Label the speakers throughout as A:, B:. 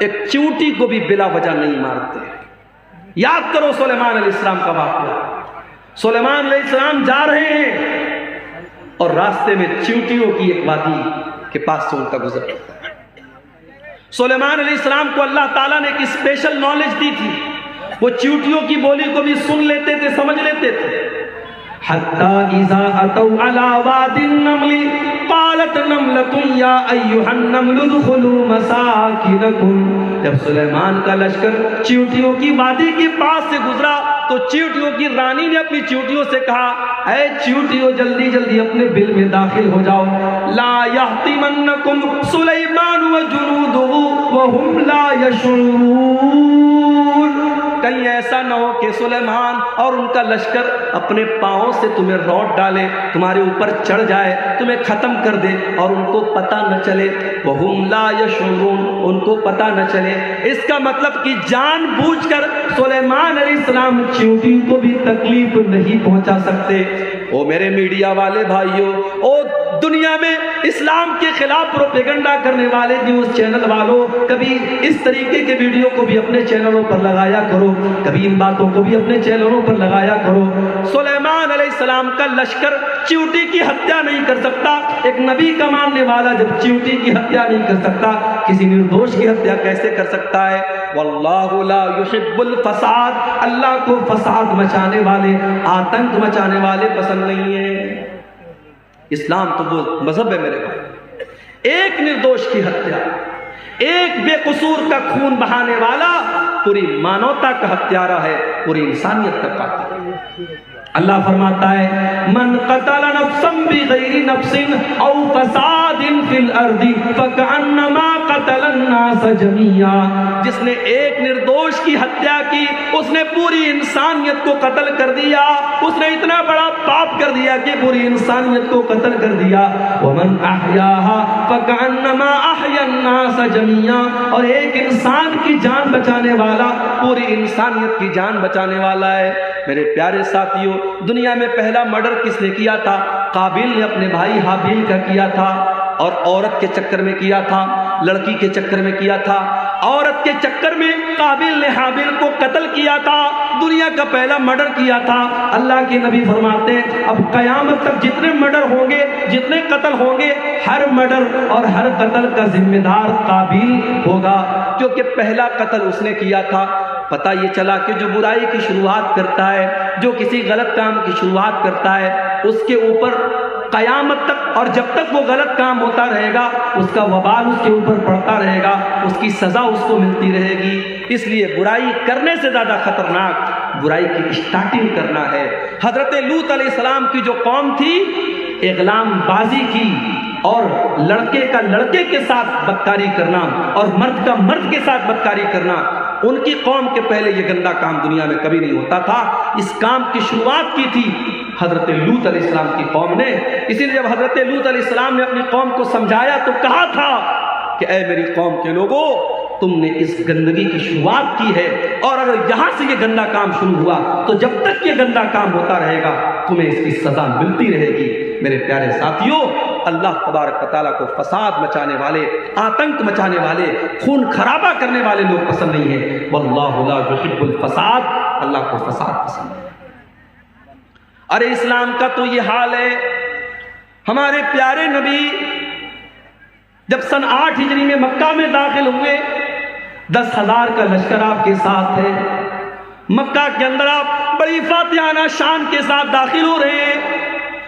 A: ایک چیونٹی کو بھی بلا وجہ نہیں مارتے. یاد کرو سلیمان علیہ السلام کا واقعہ. سلیمان علیہ السلام جا رہے ہیں اور راستے میں چیونٹیوں کی ایک وادی کے پاس سے ان کا گزر ہوتا ہے. سلیمان علیہ السلام کو اللہ تعالیٰ نے ایک اسپیشل نالج دی تھی. وہ چیونٹیوں کی بولی کو بھی سن لیتے تھے, سمجھ لیتے تھے. حتی اذا اتوا علی واد النمل قالت نملة یا ایھا النمل ادخلوا مساکنکم. جب سلیمان کا لشکر چیونٹیوں کی وادی کے پاس سے گزرا تو چیونٹیوں کی رانی نے اپنی چیونٹیوں سے کہا, اے چیونٹیوں جلدی جلدی اپنے بل میں داخل ہو جاؤ. لا یحطمنکم سلیمان وجنودہ وہم لا یشعرون. کہیں ایسا نہ ہو کہ سلیمان اور ان کا لشکر اپنے پاؤں سے تمہیں روٹ ڈالے, تمہارے اوپر چڑھ جائے, تمہیں ختم کر دے اور ان کو پتہ نہ چلے. وہم لا یشعرون, ان کو پتہ نہ چلے. اس کا مطلب کہ جان بوجھ کر سلیمان علیہ السلام چیونٹی کو بھی تکلیف نہیں پہنچا سکتے. او میرے میڈیا والے بھائیوں, او دنیا میں اسلام کے خلاف پروپیگنڈا کرنے والے نیوز چینل والوں, کبھی اس طریقے کے ویڈیو کو بھی اپنے چینلوں پر لگایا کرو, کبھی ان باتوں کو بھی اپنے چینلوں پر لگایا کرو. سلیمان علیہ السلام کا لشکر چیونٹی کی ہتیا نہیں کر سکتا. ایک نبی کا ماننے والا جب چیونٹی کی ہتیا نہیں کر سکتا, کسی نردوش کی ہتیا کیسے کر سکتا ہے؟ واللہ لا یحب الفساد, اللہ کو فساد مچانے والے, آتنک مچانے والے پسند نہیں ہیں. اسلام تو وہ مذہب ہے میرے بھائی. ایک نردوش کی ہتیا, ایک بے قصور کا خون بہانے والا پوری مانوتا کا ہتھیارہ ہے, پوری انسانیت کا قاتل. اللہ فرماتا ہے من قتل نفسا بغیر نفس او فساد فی الارض فکأنما قتل الناس جميعا. جس نے ایک نردوش کی ہتیا کی اس نے پوری انسانیت کو قتل کر دیا. اس نے اتنا بڑا پاپ کر دیا کہ پوری انسانیت کو قتل کر دیا. ومن احیاها فکأنما احیا الناس جميعا. اور ایک انسان کی جان بچانے والا پوری انسانیت کی جان بچانے والا ہے. میرے پیارے ساتھیوں, دنیا میں پہلا مرڈر کس نے کیا تھا؟ قابیل نے اپنے بھائی حابیل کا کیا تھا, اور عورت کے چکر میں کیا تھا, لڑکی کے چکر میں کیا تھا. عورت کے چکر میں قابیل نے حابیل کو قتل کیا تھا, دنیا کا پہلا مرڈر کیا تھا. اللہ کے نبی فرماتے ہیں اب قیامت تک جتنے مرڈر ہوں گے, جتنے قتل ہوں گے, ہر مرڈر اور ہر قتل کا ذمہ دار قابیل ہوگا, کیونکہ پہلا قتل اس نے کیا تھا. پتہ یہ چلا کہ جو برائی کی شروعات کرتا ہے, جو کسی غلط کام کی شروعات کرتا ہے, اس کے اوپر قیامت تک اور جب تک وہ غلط کام ہوتا رہے گا اس کا وبال اس کے اوپر پڑتا رہے گا, اس کی سزا اس کو ملتی رہے گی. اس لیے برائی کرنے سے زیادہ خطرناک برائی کی اسٹارٹنگ کرنا ہے. حضرت لوط علیہ السلام کی جو قوم تھی, اغلام بازی کی اور لڑکے کا لڑکے کے ساتھ بدکاری کرنا اور مرد کا مرد کے ساتھ بدکاری کرنا, ان کی قوم کے پہلے یہ گندا کام دنیا میں کبھی نہیں ہوتا تھا. اس کام کی شروعات کی تھی حضرت لوط علیہ السلام کی قوم نے. اسی لیے جب حضرت لوط علیہ السلام نے اپنی قوم کو سمجھایا تو کہا تھا کہ اے میری قوم کے لوگوں, تم نے اس گندگی کی شروعات کی ہے, اور اگر یہاں سے یہ گندا کام شروع ہوا تو جب تک یہ گندا کام ہوتا رہے گا تمہیں اس کی سزا ملتی رہے گی. میرے پیارے ساتھیوں, اللہ تبارک و تعالیٰ کو فساد مچانے والے, آتنک مچانے والے, خون خرابہ کرنے والے لوگ پسند نہیں ہیں. واللہ لا یحب الفساد, اللہ کو فساد پسند ہے. ارے اسلام کا تو یہ حال ہے. ہمارے پیارے نبی جب سن 8 ہجری میں مکہ میں داخل ہوئے, 10,000 کا لشکر آپ کے ساتھ ہے. مکہ کے اندر آپ بڑی فاتحانہ شان کے ساتھ داخل ہو رہے ہیں.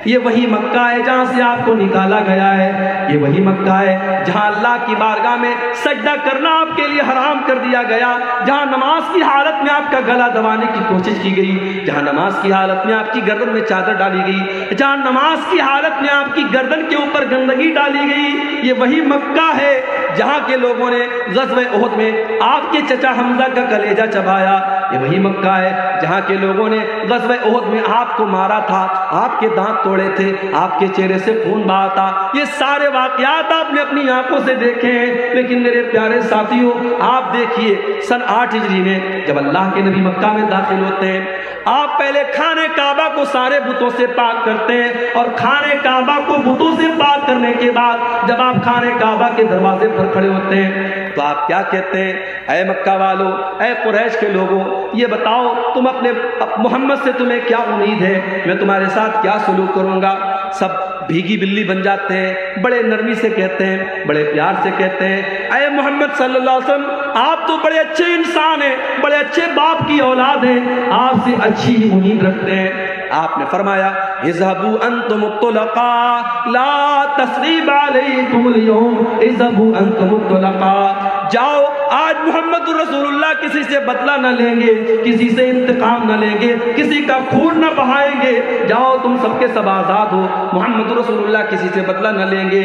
A: یہ وہی مکہ ہے جہاں سے آپ کو نکالا گیا ہے. یہ وہی مکہ ہے جہاں اللہ کی بارگاہ میں سجدہ کرنا آپ کے لیے حرام کر دیا گیا, جہاں نماز کی حالت میں آپ کا گلا دبانے کی کوشش کی گئی, جہاں نماز کی حالت میں آپ کی گردن میں چادر ڈالی گئی, جہاں نماز کی حالت میں آپ کی گردن کے اوپر گندگی ڈالی گئی. یہ وہی مکہ ہے جہاں کے لوگوں نے غزوہ احد میں آپ کے چچا حمزہ کا کلیجہ چبایا. یہ وہی مکہ ہے جہاں کے لوگوں نے غزوہ احد میں آپ کو مارا تھا, آپ کے دانت توڑے تھے, آپ کے چہرے سے خون بہا تھا. یہ سارے واقعات آپ نے اپنی آنکھوں سے دیکھے ہیں. لیکن میرے پیارے ساتھیوں, آپ دیکھیے سن 8 ہجری میں جب اللہ کے نبی مکہ میں داخل ہوتے ہیں, آپ پہلے خانہ کعبہ کو سارے بتوں سے پاک کرتے ہیں, اور خانہ کعبہ کو بتوں سے پاک کرنے کے بعد جب آپ خانہ کعبہ کے دروازے پر کھڑے ہوتے ہیں, تو آپ کیا کہتے ہیں؟ اے مکہ والو، اے قریش کے لوگوں، یہ بتاؤ تم اپنے محمد سے تمہیں کیا امید ہے؟ میں تمہارے ساتھ کیا سلوک کروں گا؟ سب بھیگی بلی بن جاتے ہیں، بڑے نرمی سے کہتے ہیں، بڑے پیار سے کہتے ہیں، اے محمد صلی اللہ علیہ وسلم، آپ تو بڑے اچھے انسان ہیں، بڑے اچھے باپ کی اولاد ہیں، آپ سے اچھی امید رکھتے ہیں۔ آپ نے فرمایا اذهبوا انتم الطلقاء لا تثریب علیکم اليوم، اذهبوا انتم الطلقاء، جاؤ، آج محمد رسول اللہ کسی سے بدلہ نہ لیں گے، کسی سے انتقام نہ لیں گے، کسی کا خون نہ بہائیں گے، جاؤ تم سب کے سب آزاد ہو، محمد رسول اللہ کسی سے بدلہ نہ لیں گے۔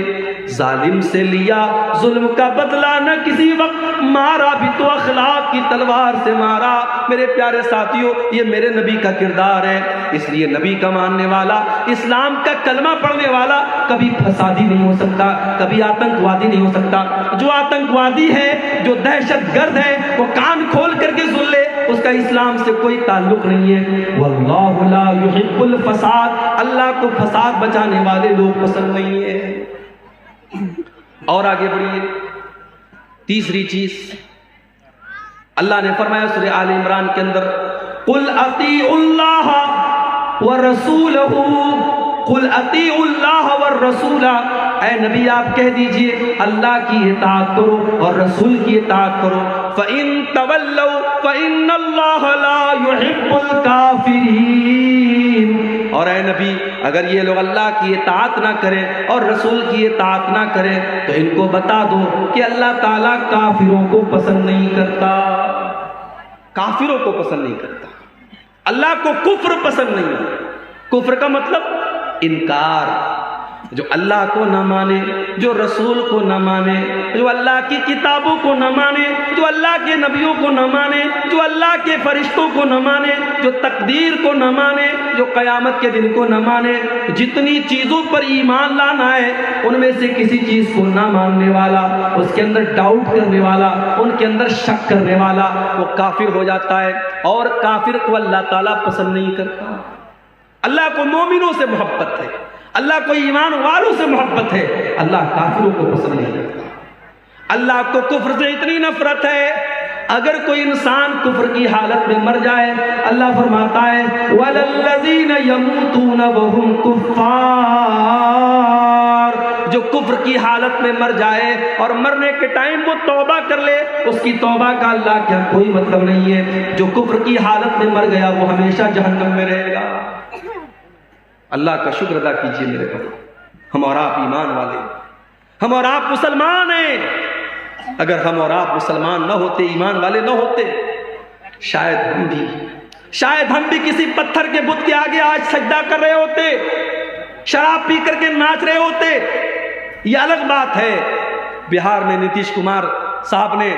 A: ظالم سے لیا ظلم کا بدلہ نہ کسی وقت، مارا بھی تو اخلاق کی تلوار سے مارا۔ میرے پیارے ساتھیوں، یہ میرے نبی کا کردار ہے، اس لیے نبی کا ماننے والا، اسلام کا کلمہ پڑھنے والا کبھی فسادی نہیں ہو سکتا، کبھی آتنکوادی نہیں ہو سکتا۔ جو آتنکوادی ہے، جو دہشت گرد ہے، وہ کان کھول کر کے سن لے، اس کا اسلام سے کوئی تعلق نہیں ہے۔ واللہ لا یحب الفساد، اللہ کو فساد بچانے والے لوگ پسند نہیں ہیں۔ اور آگے بڑھیے، تیسری چیز اللہ نے فرمایا سورہ آل عمران کے اندر، قل اطیعوا اللہ ورسولہ، قل اطیعوا اللہ والرسول، اے نبی آپ کہہ دیجئے اللہ کی اطاعت کرو اور رسول کی اطاعت کرو۔ فَإِن تَوَلَّوْا فَإِنَّ اللَّهَ لَا يُحِبُّ الْكَافِرِينَ، اور اے نبی اگر یہ لوگ اللہ کی اطاعت نہ کریں اور رسول کی اطاعت نہ کریں تو ان کو بتا دو کہ اللہ تعالیٰ کافروں کو پسند نہیں کرتا، کافروں کو پسند نہیں کرتا، اللہ کو کفر پسند نہیں ہے۔ کفر کا مطلب انکار، جو اللہ کو نہ مانے، جو رسول کو نہ مانے، جو اللہ کی کتابوں کو نہ مانے، جو اللہ کے نبیوں کو نہ مانے، جو اللہ کے فرشتوں کو نہ مانے، جو تقدیر کو نہ مانے، جو قیامت کے دن کو نہ مانے، جتنی چیزوں پر ایمان لانا ہے ان میں سے کسی چیز کو نہ ماننے والا، اس کے اندر ڈاؤٹ کرنے والا، ان کے اندر شک کرنے والا، وہ کافر ہو جاتا ہے، اور کافر کو اللہ تعالیٰ پسند نہیں کرتا۔ اللہ کو مومنوں سے محبت ہے، اللہ کو ایمان والوں سے محبت ہے، اللہ کافروں کو پسند نہیں کرتا۔ اللہ کو کفر سے اتنی نفرت ہے، اگر کوئی انسان کفر کی حالت میں مر جائے، اللہ فرماتا ہے وَلَلَّذِينَ يَمُوتُونَ وَهُمْ كُفَّارٌ، جو کفر کی حالت میں مر جائے اور مرنے کے ٹائم وہ توبہ کر لے، اس کی توبہ کا اللہ کیا کوئی مطلب نہیں ہے۔ جو کفر کی حالت میں مر گیا وہ ہمیشہ جہنم میں رہے گا۔ اللہ کا شکر ادا کیجئے میرے بھائی، ہم اور آپ ایمان والے، ہم اور آپ مسلمان ہیں۔ اگر ہم اور آپ مسلمان نہ ہوتے، ایمان والے نہ ہوتے، شاید ہم بھی کسی پتھر کے بت کے آگے آج سجدہ کر رہے ہوتے، شراب پی کر کے ناچ رہے ہوتے۔ یہ الگ بات ہے، بہار میں نتیش کمار صاحب نے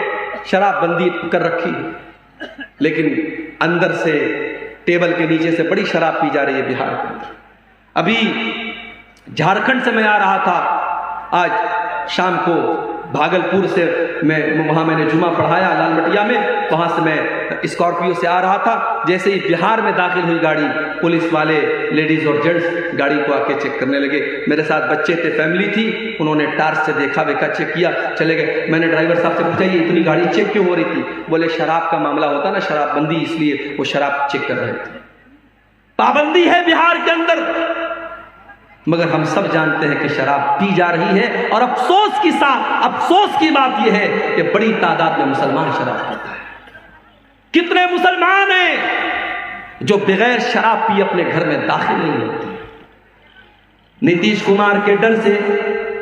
A: شراب بندی کر رکھی، لیکن اندر سے ٹیبل کے نیچے سے بڑی شراب پی جا رہی ہے بہار کے اندر۔ ابھی جھارکھنڈ سے میں آ رہا تھا، آج شام کو بھاگلپور سے وہاں میں نے جمعہ پڑھایا لال مٹیا میں، وہاں سے میں اسکارپیو سے آ رہا تھا، جیسے ہی بہار میں داخل ہوئی گاڑی، پولیس والے لیڈیز اور جینٹس گاڑی کو آ کے چیک کرنے لگے۔ میرے ساتھ بچے تھے، فیملی تھی، انہوں نے ٹارچ سے دیکھا ویکھا، چیک کیا، چلے گئے۔ میں نے ڈرائیور صاحب سے پوچھا یہ اتنی گاڑی چیک کیوں ہو رہی تھی؟ بولے شراب کا معاملہ ہوتا نا، شراب بندی، اس لیے وہ شراب چیک کر رہے تھے۔ پابندی ہے بہار کے اندر، مگر ہم سب جانتے ہیں کہ شراب پی جا رہی ہے، اور افسوس کی بات یہ ہے کہ بڑی تعداد میں مسلمان شراب پیتا ہے۔ کتنے مسلمان ہیں جو بغیر شراب پی اپنے گھر میں داخل نہیں ہوتے؟ نتیش کمار کے ڈر سے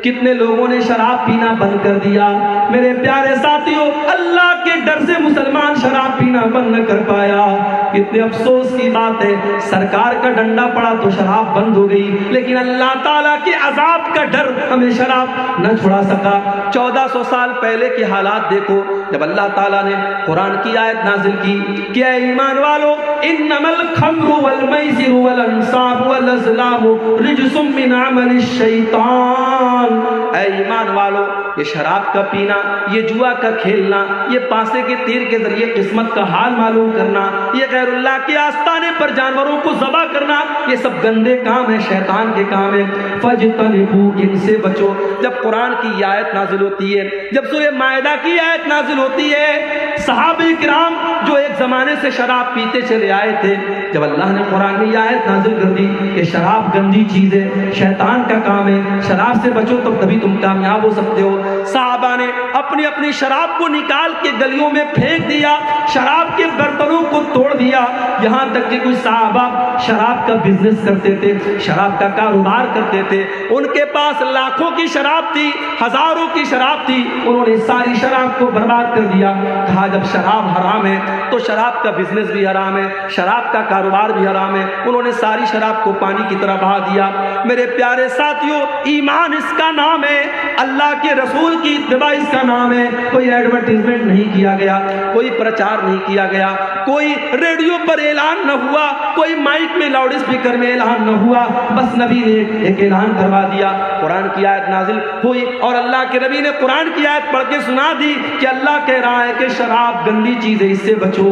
A: کتنے لوگوں نے شراب پینا بند کر دیا۔ میرے پیارے ساتھیوں، اللہ کے ڈر سے مسلمان شراب پینا بند نہ کر پایا۔ کتنے افسوس کی بات ہے، سرکار کا ڈنڈا پڑا تو شراب بند ہو گئی، لیکن اللہ تعالیٰ کے عذاب کا ڈر ہمیں شراب نہ چھڑا سکا۔ 1400 سال پہلے کے حالات دیکھو، جب اللہ تعالیٰ نے قرآن کی آیت نازل کی کہ اے ایمان والو، انما الخمر والمیسر والانصاب والازلام رجس من عمل الشیطان، اے ایمان والو یہ شراب کا پینا، یہ جوا کا کھیلنا، یہ پانسے کے تیر کے ذریعے قسمت کا حال معلوم کرنا، یہ غیر اللہ کے آستانے پر جانوروں کو ذبح کرنا، یہ سب گندے کام ہیں، شیطان کے کام ہیں۔ فَاجْتَنِبُوا، ان سے بچو۔ جب قرآن کی یہ آیت نازل ہوتی ہے، جب سورہ مائدہ کی آیت نازل ہوتی ہے، صحابہ کرام جو ایک زمانے سے شراب پیتے چلے آئے تھے، جب اللہ نے قرآن میں یہ آیت نازل کر دی کہ شراب گندی چیز ہے، شیطان کا کام ہے، شراب سے بچو تو تبھی تم کامیاب ہو سکتے ہو، صحابہ نے اپنی اپنی شراب کو نکال کے گلیوں میں پھینک دیا، شراب کے برتنوں کو توڑ دیا، یہاں تک کہ کچھ صحابہ شراب کا بزنس کرتے تھے، شراب کا کاروبار کرتے تھے، ان کے پاس لاکھوں کی شراب تھی، ہزاروں کی شراب تھی، انہوں نے ساری شراب کو برباد کر دیا۔ کہا جب شراب حرام ہے تو شراب کا بزنس بھی حرام ہے، شراب کا کاروبار بھی حرام ہے، انہوں نے ساری شراب کو پانی کی طرح بہا دیا۔ میرے پیارے ساتھیوں، ایمان اس کا نام ہے، اللہ کے رسول کی اتباع اس کا نام ہے۔ کوئی ایڈورٹائزمنٹ نہیں کیا گیا، کوئی پرچار نہیں کیا گیا، کوئی ریڈیو پر اعلان نہ ہوا، کوئی مائک میں لاؤڈ اسپیکر میں اعلان نہ ہوا، بس نبی نے ایک اعلان کروا دیا، قرآن کی آیت نازل ہوئی اور اللہ کے نبی نے قرآن کی آیت پڑھ کے سنا دی کہ اللہ کہہ رہا ہے کہ شراب گندی چیز ہے، اس سے بچو۔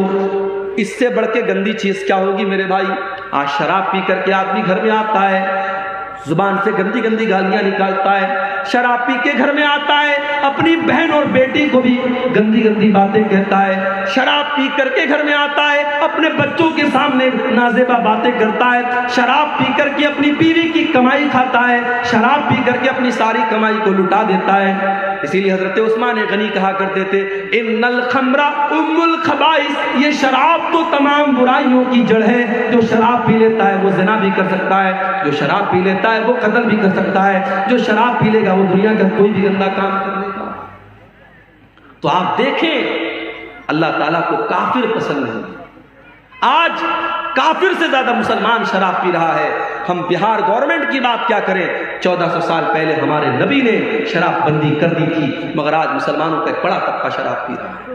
A: اس سے بڑھ کے گندی چیز کیا ہوگی میرے بھائی؟ آج شراب پی کر کے آدمی گھر میں آتا ہے، زبان سے گندی گندی گالیاں نکالتا ہے، شراب پی کے گھر میں آتا ہے، اپنی بہن اور بیٹی کو بھی گندی گندی باتیں کہتا ہے، شراب پی کر کے گھر میں آتا ہے، اپنے بچوں کے سامنے نازیبا باتیں کرتا ہے، شراب پی کر کے اپنی بیوی کی کمائی کھاتا ہے، شراب پی کر کے اپنی ساری کمائی کو لٹا دیتا ہے۔ اسی لیے حضرت عثمان غنی کہا کرتے تھے، ان الخمر ام الخبائث، یہ شراب تو تمام برائیوں کی جڑ ہے، جو شراب پی لیتا ہے وہ زنا بھی کر سکتا ہے، جو شراب پی لیتا ہے وہ قتل بھی کر سکتا ہے، جو شراب پی لے گا وہ دنیا کا کوئی بھی گندا کام کر لے گا۔ تو آپ دیکھیں اللہ تعالیٰ کو کافر پسند نہیں، آج کافر سے زیادہ مسلمان شراب پی رہا ہے۔ ہم بہار گورنمنٹ کی بات کیا کریں، 1400 سال پہلے ہمارے نبی نے شراب بندی کر دی تھی، مگر آج مسلمانوں کا ایک بڑا طبقہ شراب پی رہا ہے۔